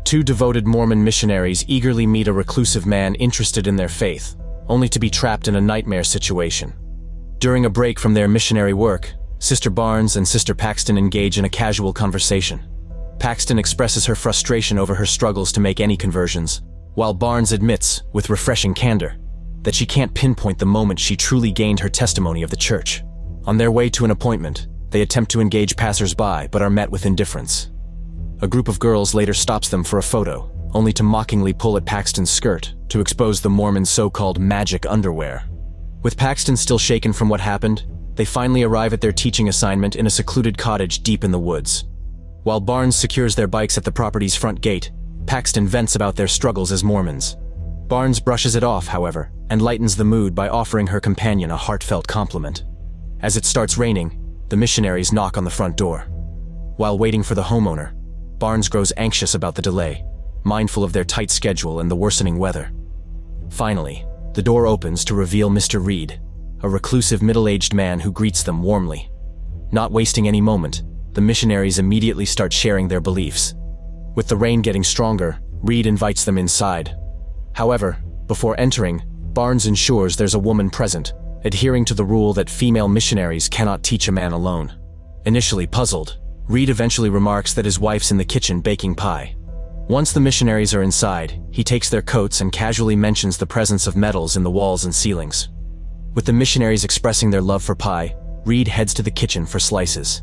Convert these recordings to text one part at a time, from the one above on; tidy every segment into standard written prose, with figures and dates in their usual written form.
Two devoted Mormon missionaries eagerly meet a reclusive man interested in their faith, only to be trapped in a nightmare situation. During a break from their missionary work, Sister Barnes and Sister Paxton engage in a casual conversation. Paxton expresses her frustration over her struggles to make any conversions, while Barnes admits, with refreshing candor, that she can't pinpoint the moment she truly gained her testimony of the church. On their way to an appointment, they attempt to engage passers-by but are met with indifference. A group of girls later stops them for a photo, only to mockingly pull at Paxton's skirt to expose the Mormon's so-called magic underwear. With Paxton still shaken from what happened, they finally arrive at their teaching assignment in a secluded cottage deep in the woods. While Barnes secures their bikes at the property's front gate, Paxton vents about their struggles as Mormons. Barnes brushes it off, however, and lightens the mood by offering her companion a heartfelt compliment. As it starts raining, the missionaries knock on the front door. While waiting for the homeowner, Barnes grows anxious about the delay, mindful of their tight schedule and the worsening weather. Finally, the door opens to reveal Mr. Reed, a reclusive middle-aged man who greets them warmly. Not wasting any moment, the missionaries immediately start sharing their beliefs. With the rain getting stronger, Reed invites them inside. However, before entering, Barnes ensures there's a woman present, adhering to the rule that female missionaries cannot teach a man alone. Initially puzzled, Reed eventually remarks that his wife's in the kitchen baking pie. Once the missionaries are inside, he takes their coats and casually mentions the presence of metals in the walls and ceilings. With the missionaries expressing their love for pie, Reed heads to the kitchen for slices.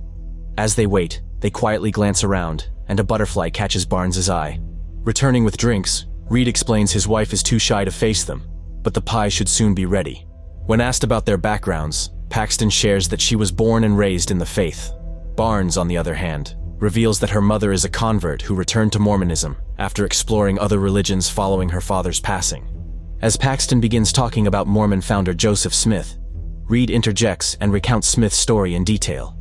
As they wait, they quietly glance around, and a butterfly catches Barnes's eye. Returning with drinks, Reed explains his wife is too shy to face them, but the pie should soon be ready. When asked about their backgrounds, Paxton shares that she was born and raised in the faith. Barnes, on the other hand, reveals that her mother is a convert who returned to Mormonism after exploring other religions following her father's passing. As Paxton begins talking about Mormon founder Joseph Smith, Reed interjects and recounts Smith's story in detail.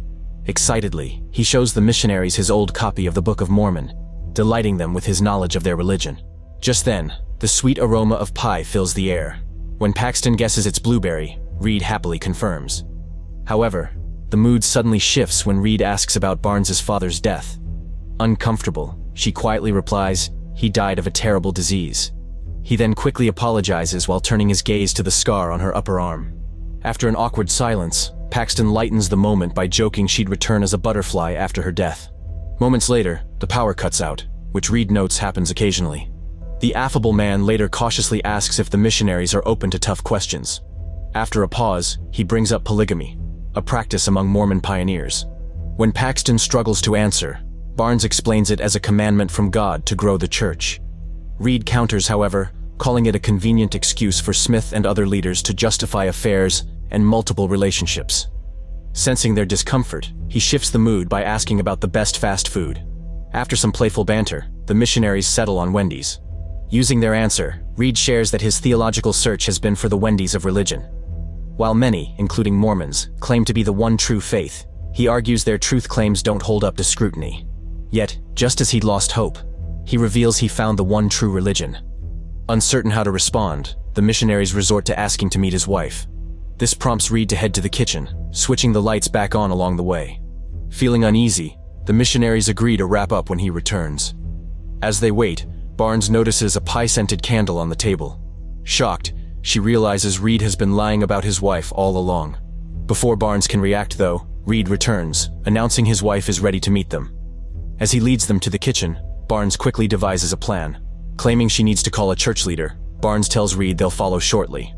Excitedly, he shows the missionaries his old copy of the Book of Mormon, delighting them with his knowledge of their religion. Just then, the sweet aroma of pie fills the air. When Paxton guesses it's blueberry, Reed happily confirms. However, the mood suddenly shifts when Reed asks about Barnes's father's death. Uncomfortable, she quietly replies, "He died of a terrible disease." He then quickly apologizes while turning his gaze to the scar on her upper arm. After an awkward silence, Paxton lightens the moment by joking she'd return as a butterfly after her death. Moments later, the power cuts out, which Reed notes happens occasionally. The affable man later cautiously asks if the missionaries are open to tough questions. After a pause, he brings up polygamy, a practice among Mormon pioneers. When Paxton struggles to answer, Barnes explains it as a commandment from God to grow the church. Reed counters, however, calling it a convenient excuse for Smith and other leaders to justify affairs and multiple relationships. Sensing their discomfort, he shifts the mood by asking about the best fast food. After some playful banter, the missionaries settle on Wendy's. Using their answer, Reed shares that his theological search has been for the Wendy's of religion. While many, including Mormons, claim to be the one true faith, he argues their truth claims don't hold up to scrutiny. Yet, just as he'd lost hope, he reveals he found the one true religion. Uncertain how to respond, the missionaries resort to asking to meet his wife. This prompts Reed to head to the kitchen, switching the lights back on along the way. Feeling uneasy, the missionaries agree to wrap up when he returns. As they wait, Barnes notices a pie-scented candle on the table. Shocked, she realizes Reed has been lying about his wife all along. Before Barnes can react, though, Reed returns, announcing his wife is ready to meet them. As he leads them to the kitchen, Barnes quickly devises a plan. Claiming she needs to call a church leader, Barnes tells Reed they'll follow shortly.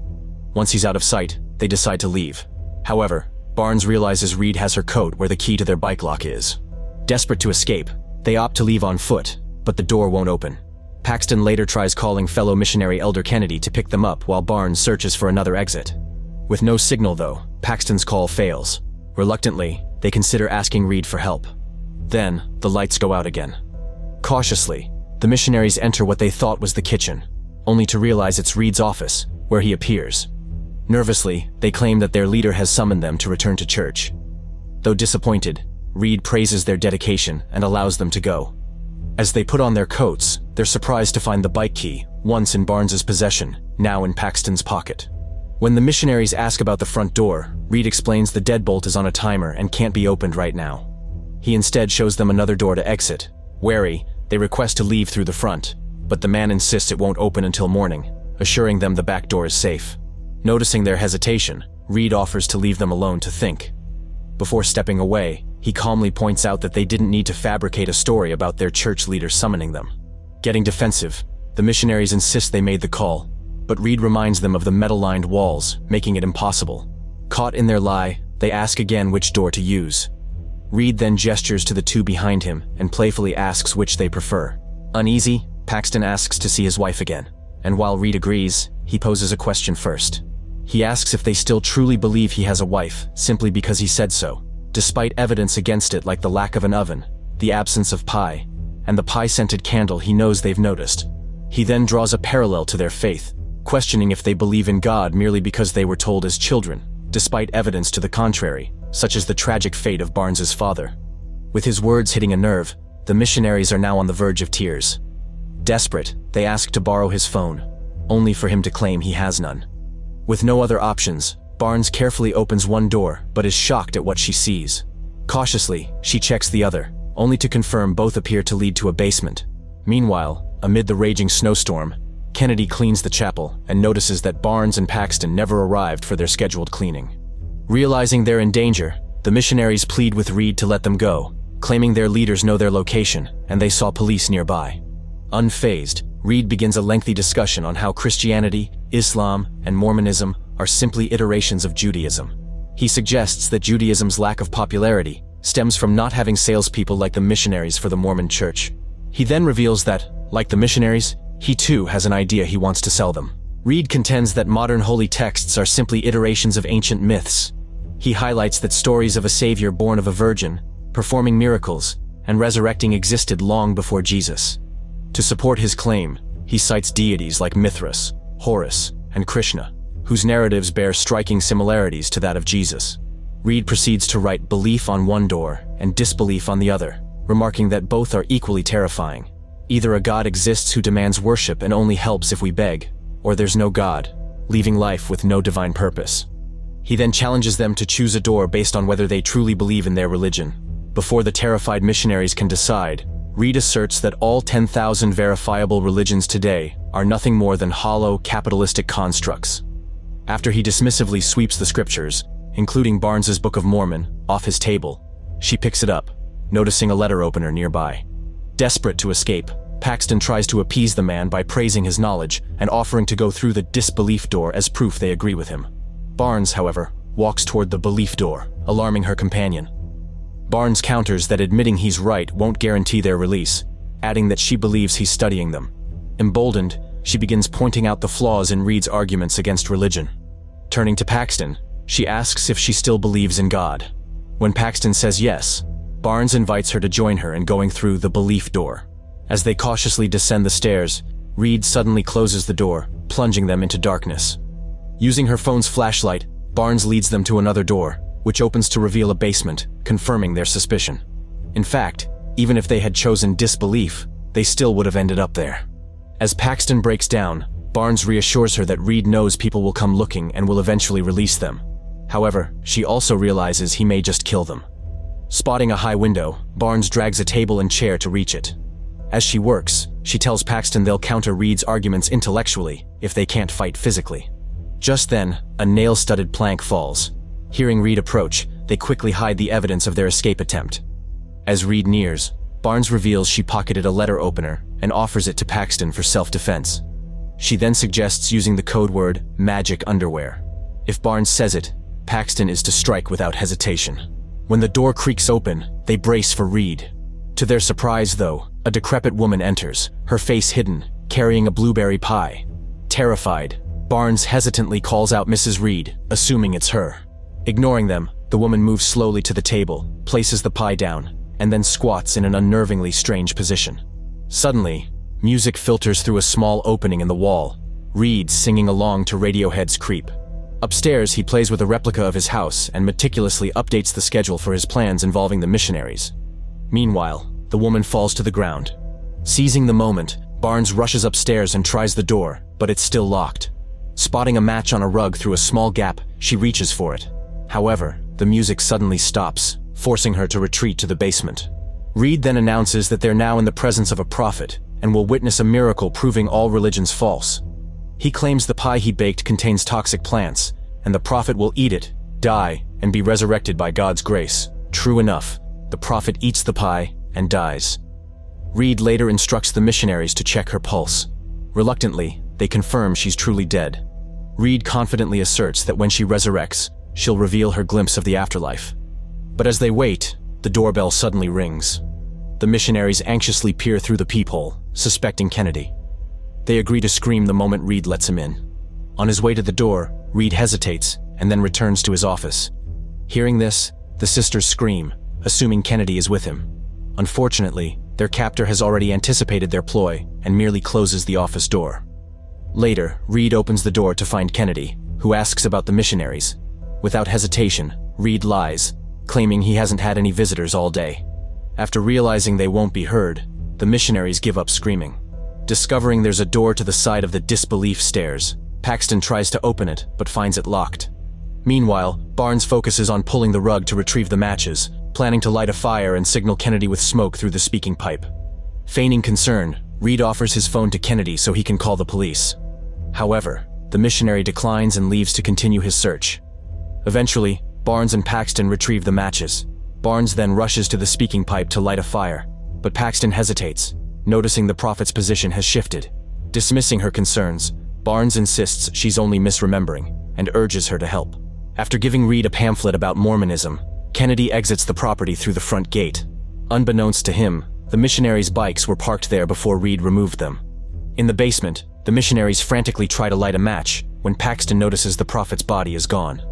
Once he's out of sight, they decide to leave. However, Barnes realizes Reed has her coat where the key to their bike lock is. Desperate to escape, they opt to leave on foot, but the door won't open. Paxton later tries calling fellow missionary Elder Kennedy to pick them up while Barnes searches for another exit. With no signal, though, Paxton's call fails. Reluctantly, they consider asking Reed for help. Then, the lights go out again. Cautiously, the missionaries enter what they thought was the kitchen, only to realize it's Reed's office, where he appears. Nervously, they claim that their leader has summoned them to return to church. Though disappointed, Reed praises their dedication and allows them to go. As they put on their coats, they're surprised to find the bike key, once in Barnes's possession, now in Paxton's pocket. When the missionaries ask about the front door, Reed explains the deadbolt is on a timer and can't be opened right now. He instead shows them another door to exit. Wary, They request to leave through the front, but the man insists it won't open until morning, assuring them the back door is safe. Noticing their hesitation, Reed offers to leave them alone to think. Before stepping away, he calmly points out that they didn't need to fabricate a story about their church leader summoning them. Getting defensive, the missionaries insist they made the call, but Reed reminds them of the metal-lined walls, making it impossible. Caught in their lie, they ask again which door to use. Reed then gestures to the two behind him and playfully asks which they prefer. Uneasy, Paxton asks to see his wife again, and while Reed agrees, he poses a question first. He asks if they still truly believe he has a wife, simply because he said so, despite evidence against it like the lack of an oven, the absence of pie, and the pie-scented candle he knows they've noticed. He then draws a parallel to their faith, questioning if they believe in God merely because they were told as children, despite evidence to the contrary, such as the tragic fate of Barnes's father. With his words hitting a nerve, the missionaries are now on the verge of tears. Desperate, they ask to borrow his phone, only for him to claim he has none. With no other options, Barnes carefully opens one door but is shocked at what she sees. Cautiously, she checks the other, only to confirm both appear to lead to a basement. Meanwhile, amid the raging snowstorm, Kennedy cleans the chapel and notices that Barnes and Paxton never arrived for their scheduled cleaning. Realizing they're in danger, the missionaries plead with Reed to let them go, claiming their leaders know their location and they saw police nearby. Unfazed, Reed begins a lengthy discussion on how Christianity, Islam, and Mormonism are simply iterations of Judaism. He suggests that Judaism's lack of popularity stems from not having salespeople like the missionaries for the Mormon church. He then reveals that, like the missionaries, he too has an idea he wants to sell them. Reed contends that modern holy texts are simply iterations of ancient myths. He highlights that stories of a savior born of a virgin, performing miracles, and resurrecting existed long before Jesus. To support his claim, he cites deities like Mithras, Horus, and Krishna, whose narratives bear striking similarities to that of Jesus. Reed proceeds to write belief on one door and disbelief on the other, remarking that both are equally terrifying. Either a God exists who demands worship and only helps if we beg, or there's no God, leaving life with no divine purpose. He then challenges them to choose a door based on whether they truly believe in their religion. Before the terrified missionaries can decide, Reed asserts that all 10,000 verifiable religions today are nothing more than hollow, capitalistic constructs. After he dismissively sweeps the scriptures, including Barnes's Book of Mormon, off his table, she picks it up, noticing a letter opener nearby. Desperate to escape, Paxton tries to appease the man by praising his knowledge and offering to go through the disbelief door as proof they agree with him. Barnes, however, walks toward the belief door, alarming her companion. Barnes counters that admitting he's right won't guarantee their release, adding that she believes he's studying them. Emboldened, she begins pointing out the flaws in Reed's arguments against religion. Turning to Paxton, she asks if she still believes in God. When Paxton says yes, Barnes invites her to join her in going through the belief door. As they cautiously descend the stairs, Reed suddenly closes the door, plunging them into darkness. Using her phone's flashlight, Barnes leads them to another door, which opens to reveal a basement, confirming their suspicion. In fact, even if they had chosen disbelief, they still would have ended up there. As Paxton breaks down, Barnes reassures her that Reed knows people will come looking and will eventually release them. However, she also realizes he may just kill them. Spotting a high window, Barnes drags a table and chair to reach it. As she works, she tells Paxton they'll counter Reed's arguments intellectually if they can't fight physically. Just then, a nail-studded plank falls. Hearing Reed approach, they quickly hide the evidence of their escape attempt. As Reed nears, Barnes reveals she pocketed a letter opener and offers it to Paxton for self-defense. She then suggests using the code word magic underwear. If Barnes says it, Paxton is to strike without hesitation. When the door creaks open, they brace for Reed. To their surprise, though, a decrepit woman enters, her face hidden, carrying a blueberry pie. Terrified, Barnes hesitantly calls out Mrs. Reed, assuming it's her. Ignoring them, the woman moves slowly to the table, places the pie down, and then squats in an unnervingly strange position. Suddenly, music filters through a small opening in the wall, Reed singing along to Radiohead's Creep. Upstairs, he plays with a replica of his house and meticulously updates the schedule for his plans involving the missionaries. Meanwhile, the woman falls to the ground. Seizing the moment, Barnes rushes upstairs and tries the door, but it's still locked. Spotting a match on a rug through a small gap, she reaches for it. However, the music suddenly stops, forcing her to retreat to the basement. Reed then announces that they're now in the presence of a prophet and will witness a miracle proving all religions false. He claims the pie he baked contains toxic plants, and the prophet will eat it, die, and be resurrected by God's grace. True enough, the prophet eats the pie and dies. Reed later instructs the missionaries to check her pulse. Reluctantly, they confirm she's truly dead. Reed confidently asserts that when she resurrects, she'll reveal her glimpse of the afterlife. But as they wait, the doorbell suddenly rings. The missionaries anxiously peer through the peephole, suspecting Kennedy. They agree to scream the moment Reed lets him in. On his way to the door, Reed hesitates and then returns to his office. Hearing this, the sisters scream, assuming Kennedy is with him. Unfortunately, their captor has already anticipated their ploy and merely closes the office door. Later, Reed opens the door to find Kennedy, who asks about the missionaries. Without hesitation, Reed lies, claiming he hasn't had any visitors all day. After realizing they won't be heard, the missionaries give up screaming. Discovering there's a door to the side of the disbelief stairs, Paxton tries to open it but finds it locked. Meanwhile, Barnes focuses on pulling the rug to retrieve the matches, planning to light a fire and signal Kennedy with smoke through the speaking pipe. Feigning concern, Reed offers his phone to Kennedy so he can call the police. However, the missionary declines and leaves to continue his search. Eventually, Barnes and Paxton retrieve the matches. Barnes then rushes to the speaking pipe to light a fire, but Paxton hesitates, noticing the prophet's position has shifted. Dismissing her concerns, Barnes insists she's only misremembering and urges her to help. After giving Reed a pamphlet about Mormonism, Kennedy exits the property through the front gate. Unbeknownst to him, the missionaries' bikes were parked there before Reed removed them. In the basement, the missionaries frantically try to light a match when Paxton notices the prophet's body is gone.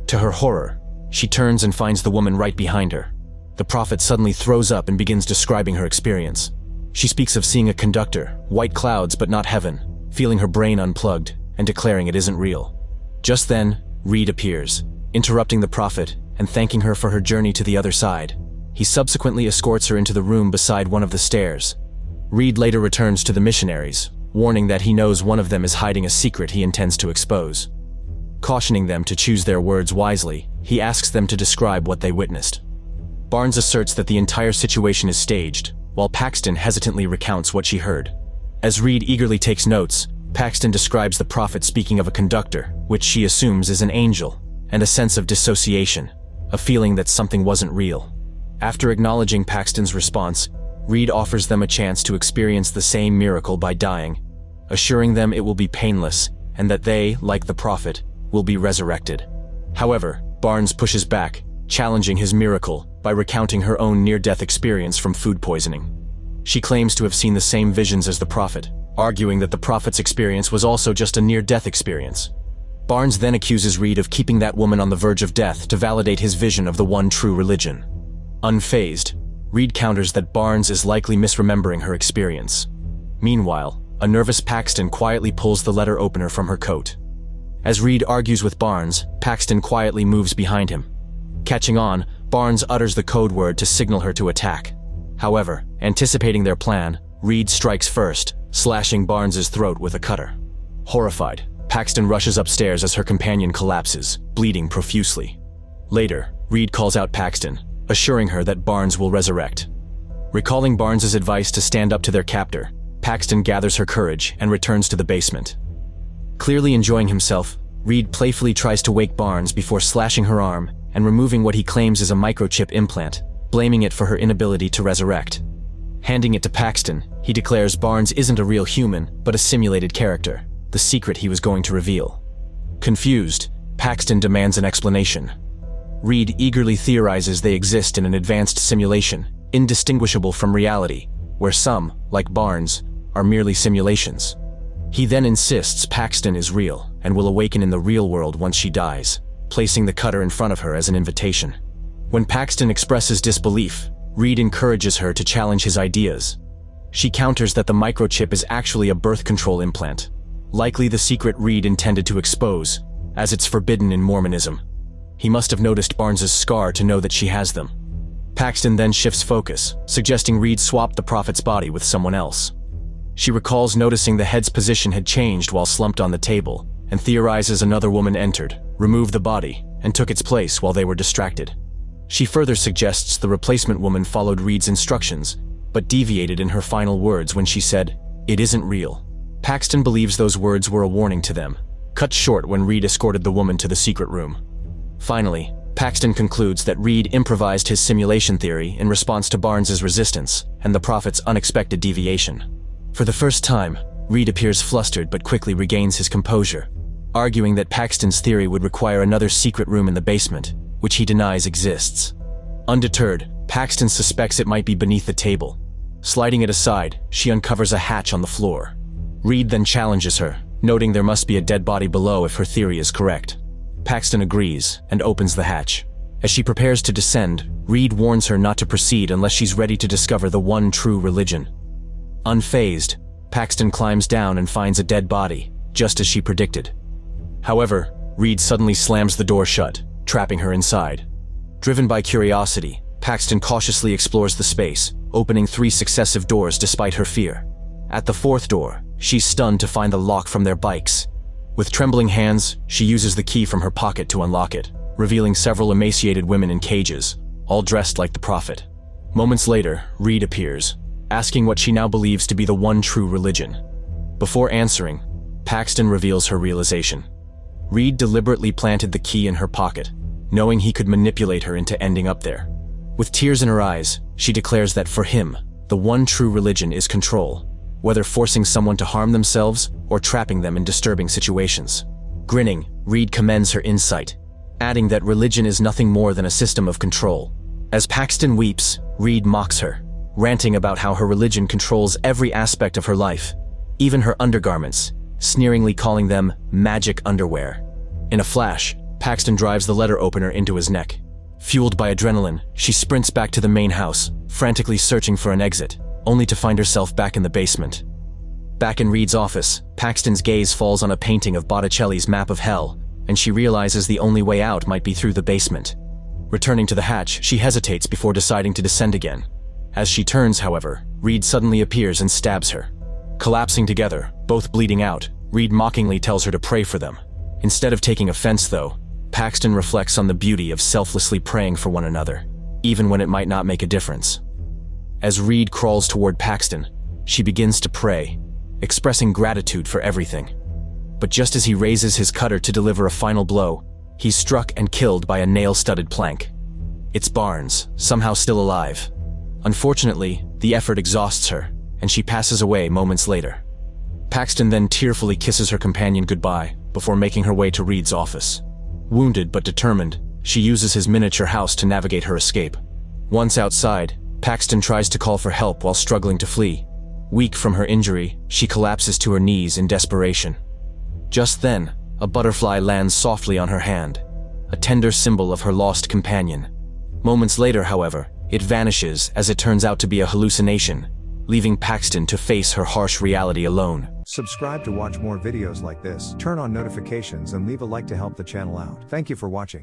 To her horror, she turns and finds the woman right behind her. The prophet suddenly throws up and begins describing her experience. She speaks of seeing a conductor, white clouds but not heaven, feeling her brain unplugged, and declaring it isn't real. Just then, Reed appears, interrupting the prophet and thanking her for her journey to the other side. He subsequently escorts her into the room beside one of the stairs. Reed later returns to the missionaries, warning that he knows one of them is hiding a secret he intends to expose. Cautioning them to choose their words wisely, he asks them to describe what they witnessed. Barnes asserts that the entire situation is staged, while Paxton hesitantly recounts what she heard. As Reed eagerly takes notes, Paxton describes the prophet speaking of a conductor, which she assumes is an angel, and a sense of dissociation, a feeling that something wasn't real. After acknowledging Paxton's response, Reed offers them a chance to experience the same miracle by dying, assuring them it will be painless and that they, like the prophet, will be resurrected. However, Barnes pushes back, challenging his miracle by recounting her own near-death experience from food poisoning. She claims to have seen the same visions as the prophet, arguing that the prophet's experience was also just a near-death experience. Barnes then accuses Reed of keeping that woman on the verge of death to validate his vision of the one true religion. Unfazed, Reed counters that Barnes is likely misremembering her experience. Meanwhile, a nervous Paxton quietly pulls the letter opener from her coat. As Reed argues with Barnes, Paxton quietly moves behind him. Catching on, Barnes utters the code word to signal her to attack. However, anticipating their plan, Reed strikes first, slashing Barnes's throat with a cutter. Horrified, Paxton rushes upstairs as her companion collapses, bleeding profusely. Later, Reed calls out Paxton, assuring her that Barnes will resurrect. Recalling Barnes's advice to stand up to their captor, Paxton gathers her courage and returns to the basement. Clearly enjoying himself, Reed playfully tries to wake Barnes before slashing her arm and removing what he claims is a microchip implant, blaming it for her inability to resurrect. Handing it to Paxton, he declares Barnes isn't a real human, but a simulated character, the secret he was going to reveal. Confused, Paxton demands an explanation. Reed eagerly theorizes they exist in an advanced simulation, indistinguishable from reality, where some, like Barnes, are merely simulations. He then insists Paxton is real and will awaken in the real world once she dies, placing the cutter in front of her as an invitation. When Paxton expresses disbelief, Reed encourages her to challenge his ideas. She counters that the microchip is actually a birth control implant, likely the secret Reed intended to expose, as it's forbidden in Mormonism. He must have noticed Barnes's scar to know that she has them. Paxton then shifts focus, suggesting Reed swap the prophet's body with someone else. She recalls noticing the head's position had changed while slumped on the table, and theorizes another woman entered, removed the body, and took its place while they were distracted. She further suggests the replacement woman followed Reed's instructions, but deviated in her final words when she said, "It isn't real." Paxton believes those words were a warning to them, cut short when Reed escorted the woman to the secret room. Finally, Paxton concludes that Reed improvised his simulation theory in response to Barnes's resistance and the prophet's unexpected deviation. For the first time, Reed appears flustered but quickly regains his composure, arguing that Paxton's theory would require another secret room in the basement, which he denies exists. Undeterred, Paxton suspects it might be beneath the table. Sliding it aside, she uncovers a hatch on the floor. Reed then challenges her, noting there must be a dead body below if her theory is correct. Paxton agrees and opens the hatch. As she prepares to descend, Reed warns her not to proceed unless she's ready to discover the one true religion. Unfazed, Paxton climbs down and finds a dead body, just as she predicted. However, Reed suddenly slams the door shut, trapping her inside. Driven by curiosity, Paxton cautiously explores the space, opening 3 successive doors despite her fear. At the 4th door, she's stunned to find the lock from their bikes. With trembling hands, she uses the key from her pocket to unlock it, revealing several emaciated women in cages, all dressed like the prophet. Moments later, Reed appears, asking what she now believes to be the one true religion. Before answering, Paxton reveals her realization. Reed deliberately planted the key in her pocket, knowing he could manipulate her into ending up there. With tears in her eyes, she declares that for him, the one true religion is control, whether forcing someone to harm themselves or trapping them in disturbing situations. Grinning, Reed commends her insight, adding that religion is nothing more than a system of control. As Paxton weeps, Reed mocks her, ranting about how her religion controls every aspect of her life, even her undergarments, sneeringly calling them magic underwear. In a flash, Paxton drives the letter opener into his neck. Fueled by adrenaline, she sprints back to the main house, frantically searching for an exit, only to find herself back in the basement. Back in Reed's office, Paxton's gaze falls on a painting of Botticelli's Map of Hell, and she realizes the only way out might be through the basement. Returning to the hatch, she hesitates before deciding to descend again. As she turns, however, Reed suddenly appears and stabs her. Collapsing together, both bleeding out, Reed mockingly tells her to pray for them. Instead of taking offense, though, Paxton reflects on the beauty of selflessly praying for one another, even when it might not make a difference. As Reed crawls toward Paxton, she begins to pray, expressing gratitude for everything. But just as he raises his cutter to deliver a final blow, he's struck and killed by a nail-studded plank. It's Barnes, somehow still alive. Unfortunately, the effort exhausts her, and she passes away moments later. Paxton then tearfully kisses her companion goodbye before making her way to Reed's office. Wounded but determined, she uses his miniature house to navigate her escape. Once outside, Paxton tries to call for help while struggling to flee. Weak from her injury, she collapses to her knees in desperation. Just then, a butterfly lands softly on her hand, a tender symbol of her lost companion. Moments later, however, it vanishes as it turns out to be a hallucination, leaving Paxton to face her harsh reality alone. Subscribe to watch more videos like this, turn on notifications and leave a like to help the channel out. Thank you for watching.